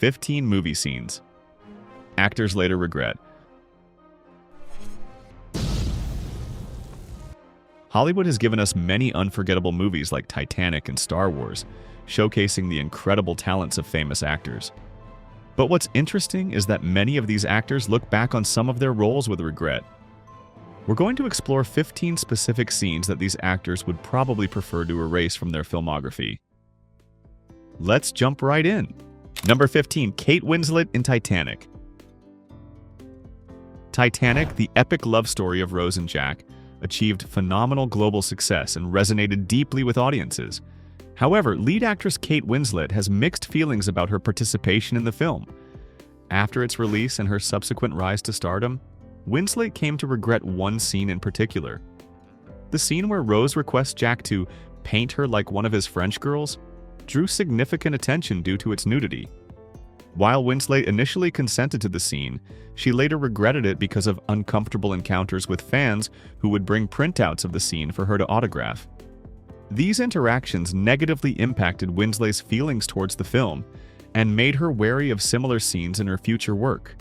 15 movie scenes. Actors later regret. Hollywood has given us many unforgettable movies like Titanic and Star Wars, showcasing the incredible talents of famous actors. But what's interesting is that many of these actors look back on some of their roles with regret. We're going to explore 15 specific scenes that these actors would probably prefer to erase from their filmography. Let's jump right in. Number 15. Kate Winslet in Titanic. Titanic, the epic love story of Rose and Jack, achieved phenomenal global success and resonated deeply with audiences. However, lead actress Kate Winslet has mixed feelings about her participation in the film. After its release and her subsequent rise to stardom, Winslet came to regret one scene in particular. The scene where Rose requests Jack to paint her like one of his French girls drew significant attention due to its nudity. While Winslet initially consented to the scene, she later regretted it because of uncomfortable encounters with fans who would bring printouts of the scene for her to autograph. These interactions negatively impacted Winslet's feelings towards the film and made her wary of similar scenes in her future work.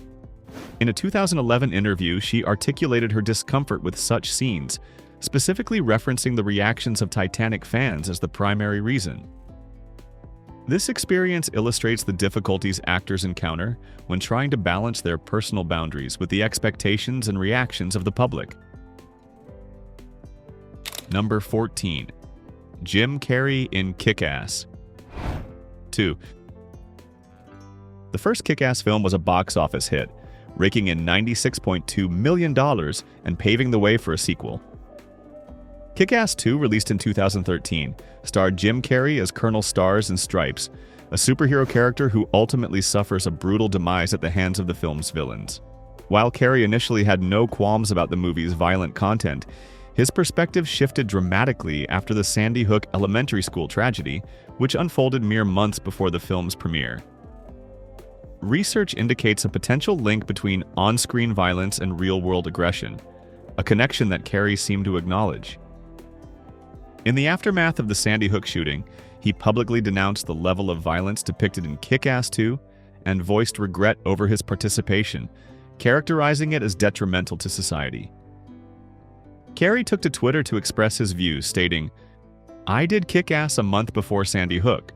In a 2011 interview, she articulated her discomfort with such scenes, specifically referencing the reactions of Titanic fans as the primary reason. This experience illustrates the difficulties actors encounter when trying to balance their personal boundaries with the expectations and reactions of the public. Number 14. Jim Carrey in Kick-Ass. 2. The first Kick-Ass film was a box office hit, raking in $96.2 million and paving the way for a sequel. Kick-Ass 2, released in 2013, starred Jim Carrey as Colonel Stars in Stripes, a superhero character who ultimately suffers a brutal demise at the hands of the film's villains. While Carrey initially had no qualms about the movie's violent content, his perspective shifted dramatically after the Sandy Hook elementary school tragedy, which unfolded mere months before the film's premiere. Research indicates a potential link between on-screen violence and real-world aggression, a connection that Carrey seemed to acknowledge. In the aftermath of the Sandy Hook shooting, he publicly denounced the level of violence depicted in Kick-Ass 2 and voiced regret over his participation, characterizing it as detrimental to society. Carrey took to Twitter to express his views, stating, "I did Kick-Ass a month before Sandy Hook,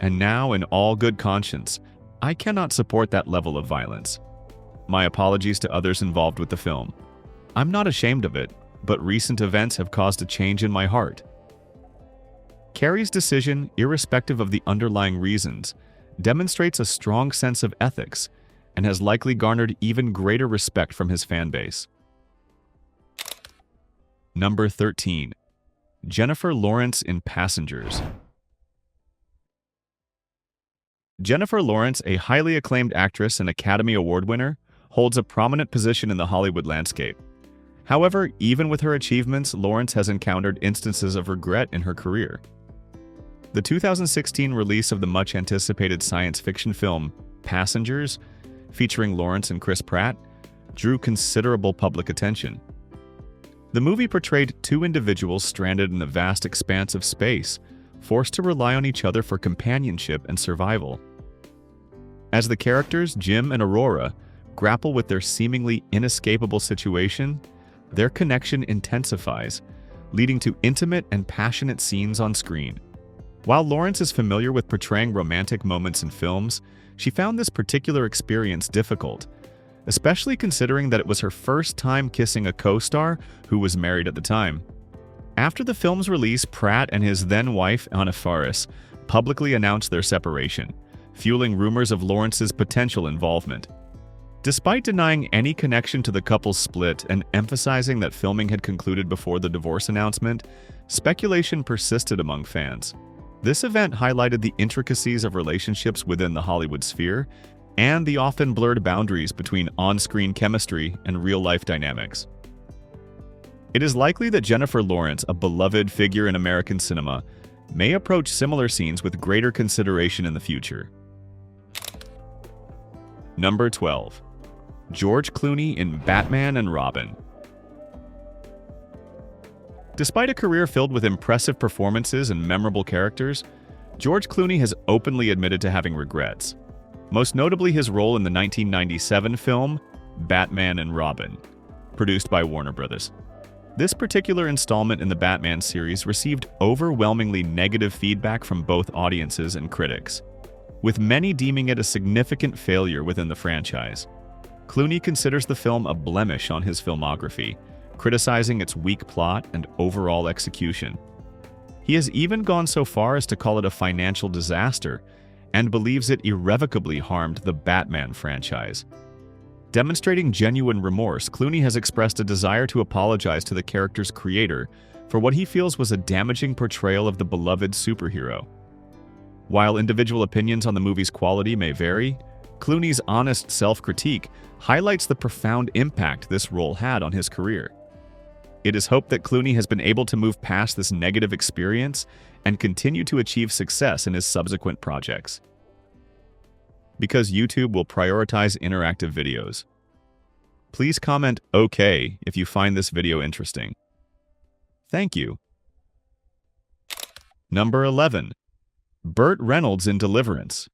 and now in all good conscience, I cannot support that level of violence. My apologies to others involved with the film. I'm not ashamed of it, but recent events have caused a change in my heart." Carrey's decision, irrespective of the underlying reasons, demonstrates a strong sense of ethics and has likely garnered even greater respect from his fan base. Number 13. Jennifer Lawrence in Passengers. Jennifer Lawrence, a highly acclaimed actress and Academy Award winner, holds a prominent position in the Hollywood landscape. However, even with her achievements, Lawrence has encountered instances of regret in her career. The 2016 release of the much-anticipated science fiction film Passengers, featuring Lawrence and Chris Pratt, drew considerable public attention. The movie portrayed two individuals stranded in a vast expanse of space, forced to rely on each other for companionship and survival. As the characters, Jim and Aurora, grapple with their seemingly inescapable situation, their connection intensifies, leading to intimate and passionate scenes on screen. While Lawrence is familiar with portraying romantic moments in films, she found this particular experience difficult, especially considering that it was her first time kissing a co-star who was married at the time. After the film's release, Pratt and his then-wife, Anna Faris, publicly announced their separation, fueling rumors of Lawrence's potential involvement. Despite denying any connection to the couple's split and emphasizing that filming had concluded before the divorce announcement, speculation persisted among fans. This event highlighted the intricacies of relationships within the Hollywood sphere and the often blurred boundaries between on-screen chemistry and real-life dynamics. It is likely that Jennifer Lawrence, a beloved figure in American cinema, may approach similar scenes with greater consideration in the future. Number 12. George Clooney in Batman and Robin. Despite a career filled with impressive performances and memorable characters, George Clooney has openly admitted to having regrets. most notably his role in the 1997 film Batman and Robin, produced by Warner Bros. This particular installment in the Batman series received overwhelmingly negative feedback from both audiences and critics, with many deeming it a significant failure within the franchise. Clooney considers the film a blemish on his filmography, criticizing its weak plot and overall execution. He has even gone so far as to call it a financial disaster and believes it irrevocably harmed the Batman franchise. Demonstrating genuine remorse, Clooney has expressed a desire to apologize to the character's creator for what he feels was a damaging portrayal of the beloved superhero. While individual opinions on the movie's quality may vary, Clooney's honest self-critique highlights the profound impact this role had on his career. It is hoped that Clooney has been able to move past this negative experience and continue to achieve success in his subsequent projects. Because YouTube will prioritize interactive videos. Please comment OK if you find this video interesting. Thank you. Number 11. Burt Reynolds in Deliverance.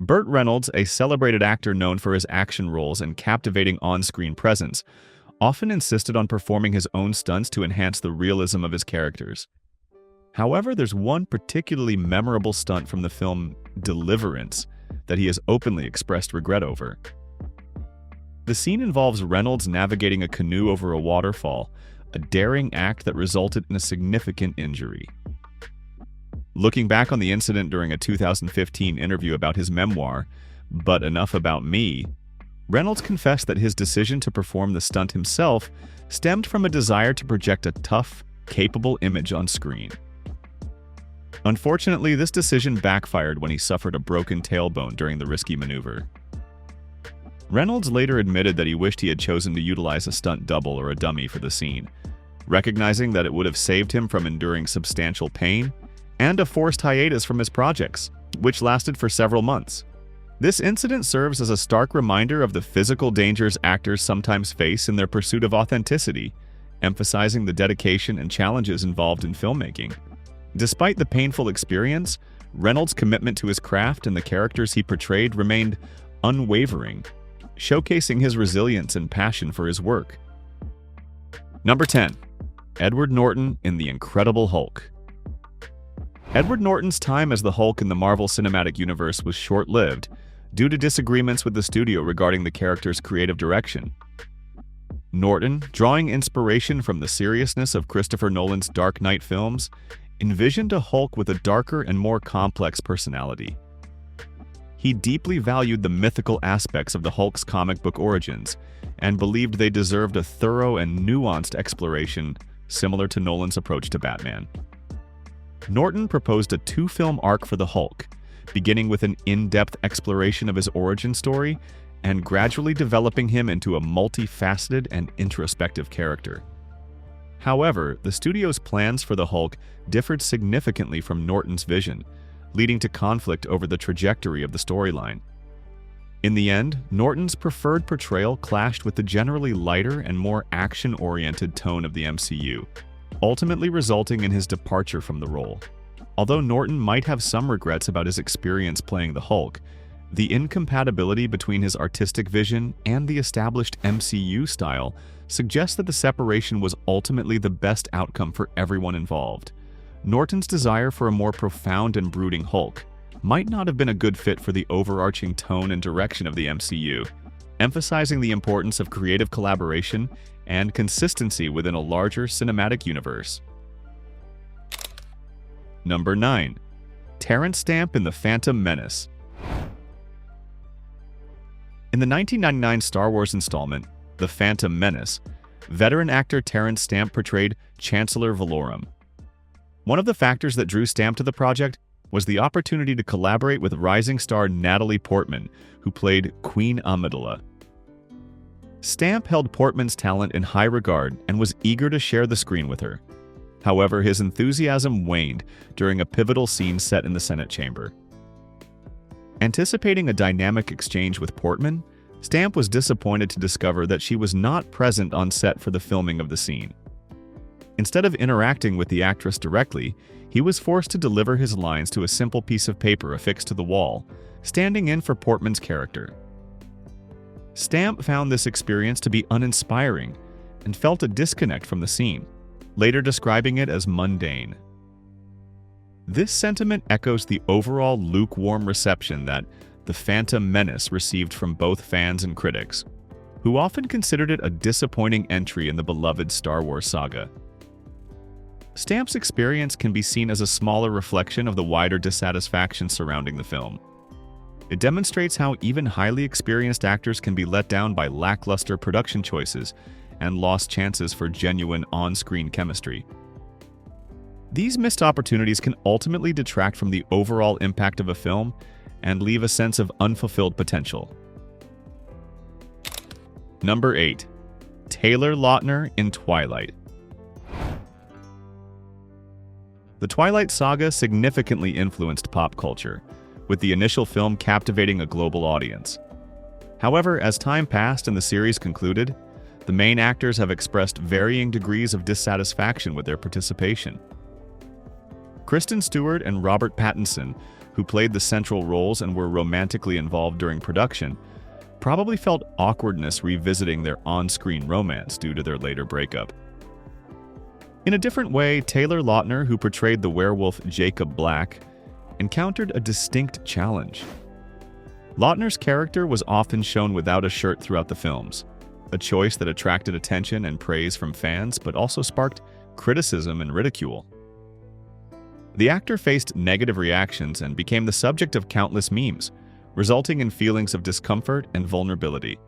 Burt Reynolds, a celebrated actor known for his action roles and captivating on-screen presence, often insisted on performing his own stunts to enhance the realism of his characters. However, there's one particularly memorable stunt from the film Deliverance that he has openly expressed regret over. The scene involves Reynolds navigating a canoe over a waterfall, a daring act that resulted in a significant injury. Looking back on the incident during a 2015 interview about his memoir, But Enough About Me, Reynolds confessed that his decision to perform the stunt himself stemmed from a desire to project a tough, capable image on screen. Unfortunately, this decision backfired when he suffered a broken tailbone during the risky maneuver. Reynolds later admitted that he wished he had chosen to utilize a stunt double or a dummy for the scene, recognizing that it would have saved him from enduring substantial pain and a forced hiatus from his projects, which lasted for several months. This incident serves as a stark reminder of the physical dangers actors sometimes face in their pursuit of authenticity, emphasizing the dedication and challenges involved in filmmaking. Despite the painful experience, Reynolds' commitment to his craft and the characters he portrayed remained unwavering, showcasing his resilience and passion for his work. Number 10. Edward Norton in The Incredible Hulk. Edward Norton's time as the Hulk in the Marvel Cinematic Universe was short-lived due to disagreements with the studio regarding the character's creative direction. Norton, drawing inspiration from the seriousness of Christopher Nolan's Dark Knight films, envisioned a Hulk with a darker and more complex personality. He deeply valued the mythical aspects of the Hulk's comic book origins and believed they deserved a thorough and nuanced exploration similar to Nolan's approach to Batman. Norton proposed a two-film arc for the Hulk, beginning with an in-depth exploration of his origin story and gradually developing him into a multifaceted and introspective character. However, the studio's plans for the Hulk differed significantly from Norton's vision, leading to conflict over the trajectory of the storyline. In the end, Norton's preferred portrayal clashed with the generally lighter and more action-oriented tone of the MCU, ultimately resulting in his departure from the role. Although Norton might have some regrets about his experience playing the Hulk, the incompatibility between his artistic vision and the established MCU style suggests that the separation was ultimately the best outcome for everyone involved. Norton's desire for a more profound and brooding Hulk might not have been a good fit for the overarching tone and direction of the MCU, emphasizing the importance of creative collaboration and consistency within a larger cinematic universe. Number 9. Terrence Stamp in The Phantom Menace. In the 1999 Star Wars installment, The Phantom Menace, veteran actor Terrence Stamp portrayed Chancellor Valorum. One of the factors that drew Stamp to the project was the opportunity to collaborate with rising star Natalie Portman, who played Queen Amidala. Stamp held Portman's talent in high regard and was eager to share the screen with her. However, his enthusiasm waned during a pivotal scene set in the Senate chamber. Anticipating a dynamic exchange with Portman, Stamp was disappointed to discover that she was not present on set for the filming of the scene. Instead of interacting with the actress directly, he was forced to deliver his lines to a simple piece of paper affixed to the wall, standing in for Portman's character. Stamp found this experience to be uninspiring and felt a disconnect from the scene, later describing it as mundane. This sentiment echoes the overall lukewarm reception that The Phantom Menace received from both fans and critics, who often considered it a disappointing entry in the beloved Star Wars saga. Stamp's experience can be seen as a smaller reflection of the wider dissatisfaction surrounding the film. It demonstrates how even highly experienced actors can be let down by lackluster production choices and lost chances for genuine on-screen chemistry. These missed opportunities can ultimately detract from the overall impact of a film and leave a sense of unfulfilled potential. Number 8. Taylor Lautner in Twilight. The Twilight saga significantly influenced pop culture, with the initial film captivating a global audience. However, as time passed and the series concluded, the main actors have expressed varying degrees of dissatisfaction with their participation. Kristen Stewart and Robert Pattinson, who played the central roles and were romantically involved during production, probably felt awkwardness revisiting their on-screen romance due to their later breakup. In a different way, Taylor Lautner, who portrayed the werewolf Jacob Black, encountered a distinct challenge. Lautner's character was often shown without a shirt throughout the films, a choice that attracted attention and praise from fans but also sparked criticism and ridicule. The actor faced negative reactions and became the subject of countless memes, resulting in feelings of discomfort and vulnerability.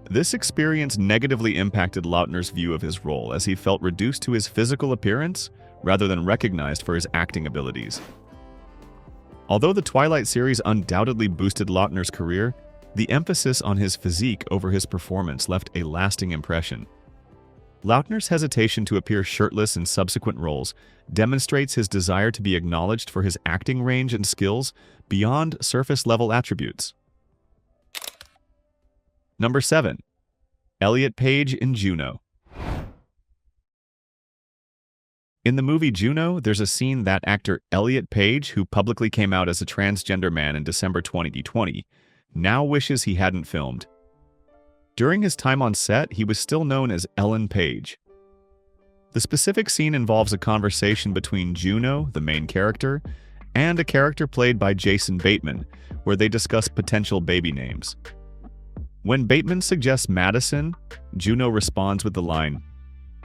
This experience negatively impacted Lautner's view of his role, as he felt reduced to his physical appearance rather than recognized for his acting abilities. Although the Twilight series undoubtedly boosted Lautner's career, the emphasis on his physique over his performance left a lasting impression. Lautner's hesitation to appear shirtless in subsequent roles demonstrates his desire to be acknowledged for his acting range and skills beyond surface-level attributes. Number 7. Elliot Page in Juno. In the movie Juno, there's a scene that actor Elliot Page, who publicly came out as a transgender man in December 2020, now wishes he hadn't filmed. During his time on set, he was still known as Ellen Page. The specific scene involves a conversation between Juno, the main character, and a character played by Jason Bateman, where they discuss potential baby names. When Bateman suggests Madison, Juno responds with the line,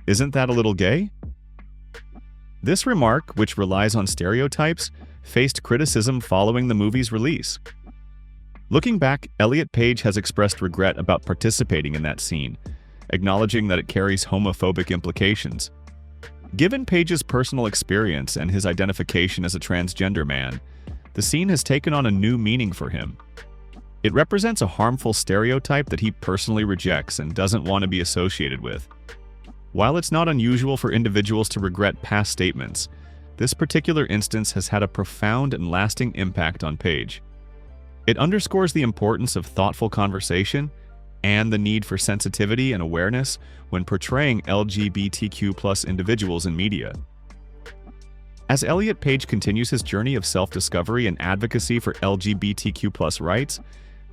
"Isn't that a little gay?" This remark, which relies on stereotypes, faced criticism following the movie's release. Looking back, Elliot Page has expressed regret about participating in that scene, acknowledging that it carries homophobic implications. Given Page's personal experience and his identification as a transgender man, the scene has taken on a new meaning for him. It represents a harmful stereotype that he personally rejects and doesn't want to be associated with. While it's not unusual for individuals to regret past statements, this particular instance has had a profound and lasting impact on Page. It underscores the importance of thoughtful conversation and the need for sensitivity and awareness when portraying LGBTQ+ individuals in media. As Elliot Page continues his journey of self-discovery and advocacy for LGBTQ+ rights,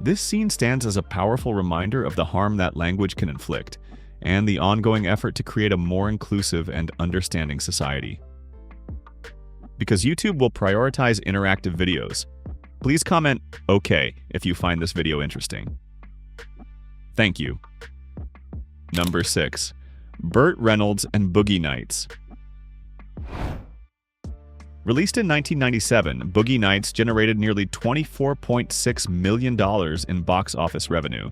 this scene stands as a powerful reminder of the harm that language can inflict and the ongoing effort to create a more inclusive and understanding society. Because YouTube will prioritize interactive videos, please comment "okay" if you find this video interesting. Thank you. Number 6. Burt Reynolds and Boogie Nights. Released in 1997, Boogie Nights generated nearly $24.6 million in box office revenue,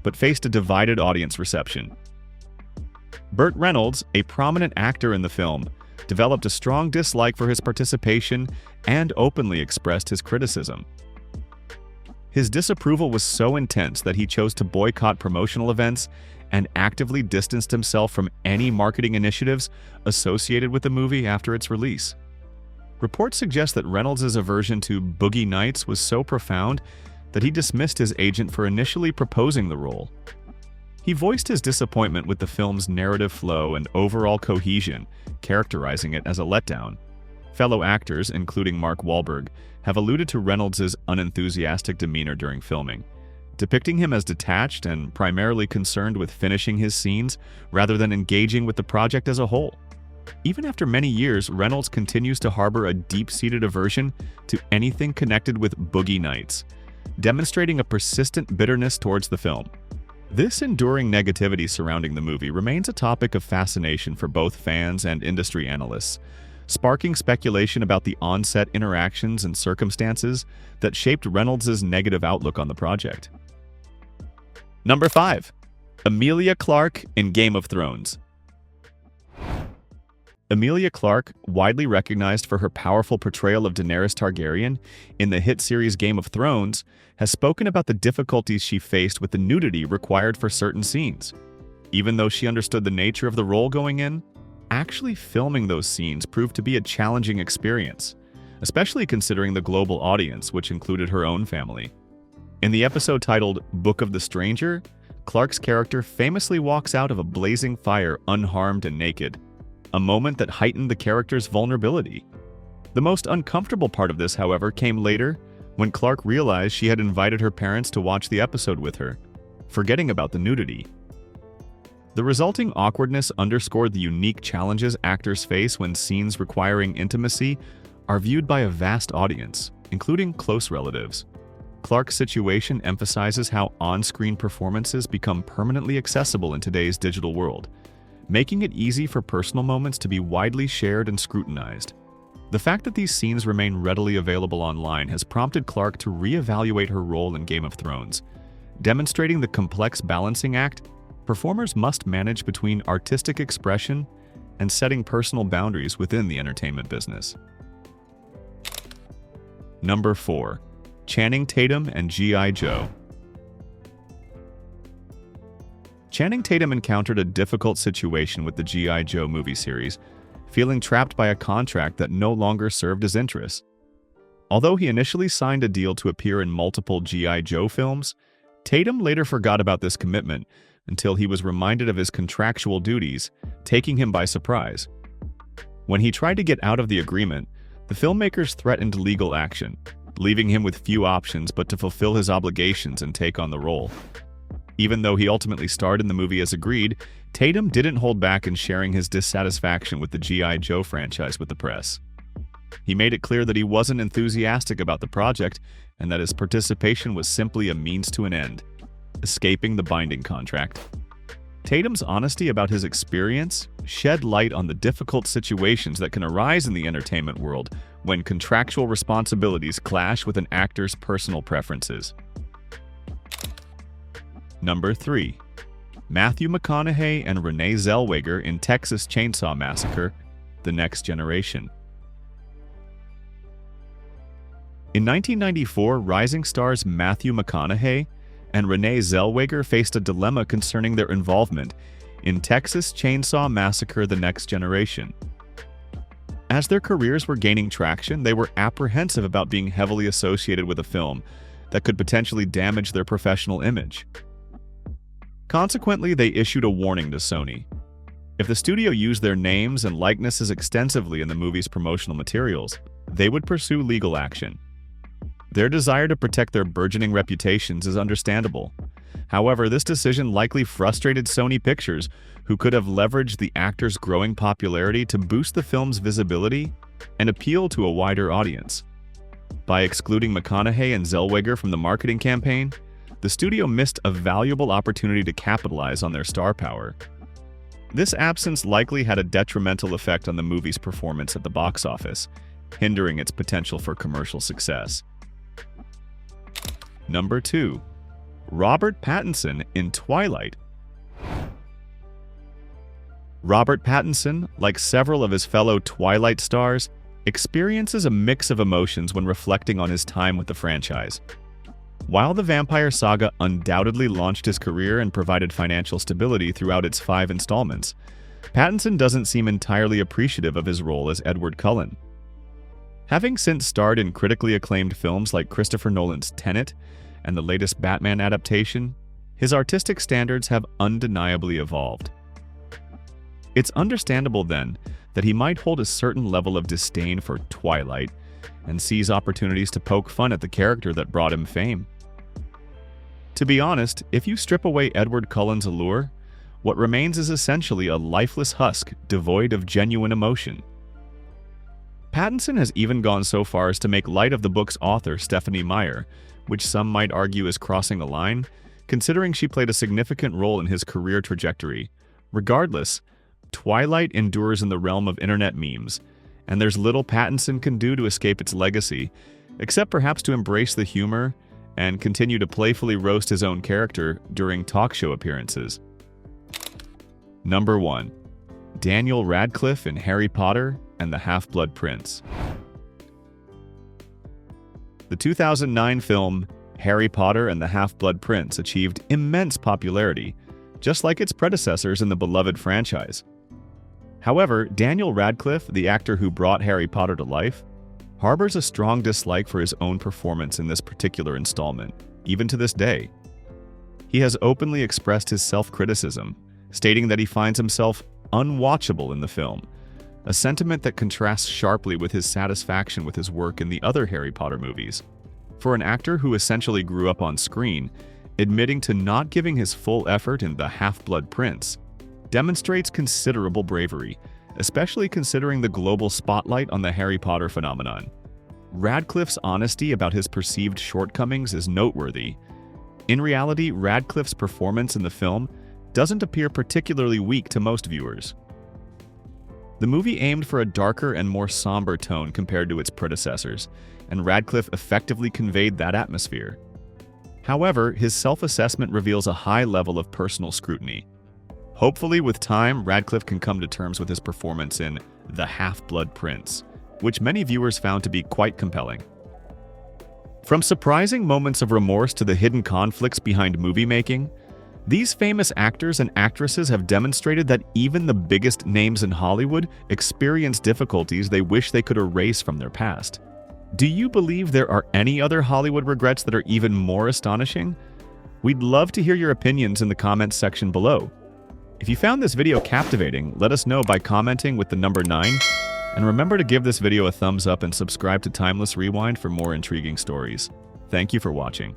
but faced a divided audience reception. Burt Reynolds, a prominent actor in the film, developed a strong dislike for his participation and openly expressed his criticism. His disapproval was so intense that he chose to boycott promotional events and actively distanced himself from any marketing initiatives associated with the movie after its release. Reports suggest that Reynolds' aversion to Boogie Nights was so profound that he dismissed his agent for initially proposing the role. He voiced his disappointment with the film's narrative flow and overall cohesion, characterizing it as a letdown. Fellow actors, including Mark Wahlberg, have alluded to Reynolds' unenthusiastic demeanor during filming, depicting him as detached and primarily concerned with finishing his scenes rather than engaging with the project as a whole. Even after many years, Reynolds continues to harbor a deep-seated aversion to anything connected with Boogie Nights, demonstrating a persistent bitterness towards the film. This enduring negativity surrounding the movie remains a topic of fascination for both fans and industry analysts, sparking speculation about the on-set interactions and circumstances that shaped Reynolds' negative outlook on the project. Number 5. Emilia Clarke in Game of Thrones. Emilia Clarke, widely recognized for her powerful portrayal of Daenerys Targaryen in the hit series Game of Thrones, has spoken about the difficulties she faced with the nudity required for certain scenes. Even though she understood the nature of the role going in, actually filming those scenes proved to be a challenging experience, especially considering the global audience, which included her own family. In the episode titled Book of the Stranger, Clarke's character famously walks out of a blazing fire unharmed and naked, a moment that heightened the character's vulnerability. The most uncomfortable part of this, however, came later when Clarke realized she had invited her parents to watch the episode with her, forgetting about the nudity. The resulting awkwardness underscored the unique challenges actors face when scenes requiring intimacy are viewed by a vast audience, including close relatives. Clarke's situation emphasizes how on-screen performances become permanently accessible in today's digital world, making it easy for personal moments to be widely shared and scrutinized. The fact that these scenes remain readily available online has prompted Clarke to reevaluate her role in Game of Thrones, demonstrating the complex balancing act performers must manage between artistic expression and setting personal boundaries within the entertainment business. Number 4. Channing Tatum and G.I. Joe. Channing Tatum encountered a difficult situation with the G.I. Joe movie series, feeling trapped by a contract that no longer served his interests. Although he initially signed a deal to appear in multiple G.I. Joe films, Tatum later forgot about this commitment until he was reminded of his contractual duties, taking him by surprise. When he tried to get out of the agreement, the filmmakers threatened legal action, leaving him with few options but to fulfill his obligations and take on the role. Even though he ultimately starred in the movie as agreed, Tatum didn't hold back in sharing his dissatisfaction with the G.I. Joe franchise with the press. He made it clear that he wasn't enthusiastic about the project and that his participation was simply a means to an end, escaping the binding contract. Tatum's honesty about his experience shed light on the difficult situations that can arise in the entertainment world when contractual responsibilities clash with an actor's personal preferences. Number 3. Matthew McConaughey and Renee Zellweger in Texas Chainsaw Massacre: The Next Generation. In 1994, rising stars Matthew McConaughey and Renee Zellweger faced a dilemma concerning their involvement in Texas Chainsaw Massacre: The Next Generation. As their careers were gaining traction, they were apprehensive about being heavily associated with a film that could potentially damage their professional image. Consequently, they issued a warning to Sony. If the studio used their names and likenesses extensively in the movie's promotional materials, they would pursue legal action. Their desire to protect their burgeoning reputations is understandable. However, this decision likely frustrated Sony Pictures, who could have leveraged the actor's growing popularity to boost the film's visibility and appeal to a wider audience. By excluding McConaughey and Zellweger from the marketing campaign, the studio missed a valuable opportunity to capitalize on their star power. This absence likely had a detrimental effect on the movie's performance at the box office, hindering its potential for commercial success. Number 2. Robert Pattinson in Twilight. Robert Pattinson, like several of his fellow Twilight stars, experiences a mix of emotions when reflecting on his time with the franchise. While the vampire saga undoubtedly launched his career and provided financial stability throughout its 5 installments, Pattinson doesn't seem entirely appreciative of his role as Edward Cullen. Having since starred in critically acclaimed films like Christopher Nolan's Tenet and the latest Batman adaptation, his artistic standards have undeniably evolved. It's understandable then that he might hold a certain level of disdain for Twilight and seize opportunities to poke fun at the character that brought him fame. To be honest, if you strip away Edward Cullen's allure, what remains is essentially a lifeless husk devoid of genuine emotion. Pattinson has even gone so far as to make light of the book's author, Stephenie Meyer, which some might argue is crossing a line, considering she played a significant role in his career trajectory. Regardless, Twilight endures in the realm of internet memes, and there's little Pattinson can do to escape its legacy, except perhaps to embrace the humor and continue to playfully roast his own character during talk show appearances. Number 1. Daniel Radcliffe in Harry Potter and the Half-Blood Prince. The 2009 film Harry Potter and the Half-Blood Prince achieved immense popularity, just like its predecessors in the beloved franchise. However, Daniel Radcliffe, the actor who brought Harry Potter to life, harbors a strong dislike for his own performance in this particular installment, even to this day. He has openly expressed his self-criticism, stating that he finds himself unwatchable in the film, a sentiment that contrasts sharply with his satisfaction with his work in the other Harry Potter movies. For an actor who essentially grew up on screen, admitting to not giving his full effort in The Half-Blood Prince demonstrates considerable bravery, especially considering the global spotlight on the Harry Potter phenomenon. Radcliffe's honesty about his perceived shortcomings is noteworthy. In reality, Radcliffe's performance in the film doesn't appear particularly weak to most viewers. The movie aimed for a darker and more somber tone compared to its predecessors, and Radcliffe effectively conveyed that atmosphere. However, his self-assessment reveals a high level of personal scrutiny. Hopefully, with time, Radcliffe can come to terms with his performance in The Half-Blood Prince, which many viewers found to be quite compelling. From surprising moments of remorse to the hidden conflicts behind movie making, these famous actors and actresses have demonstrated that even the biggest names in Hollywood experience difficulties they wish they could erase from their past. Do you believe there are any other Hollywood regrets that are even more astonishing? We'd love to hear your opinions in the comments section below. If you found this video captivating, let us know by commenting with the number 9, and remember to give this video a thumbs up and subscribe to Timeless Rewind for more intriguing stories. Thank you for watching.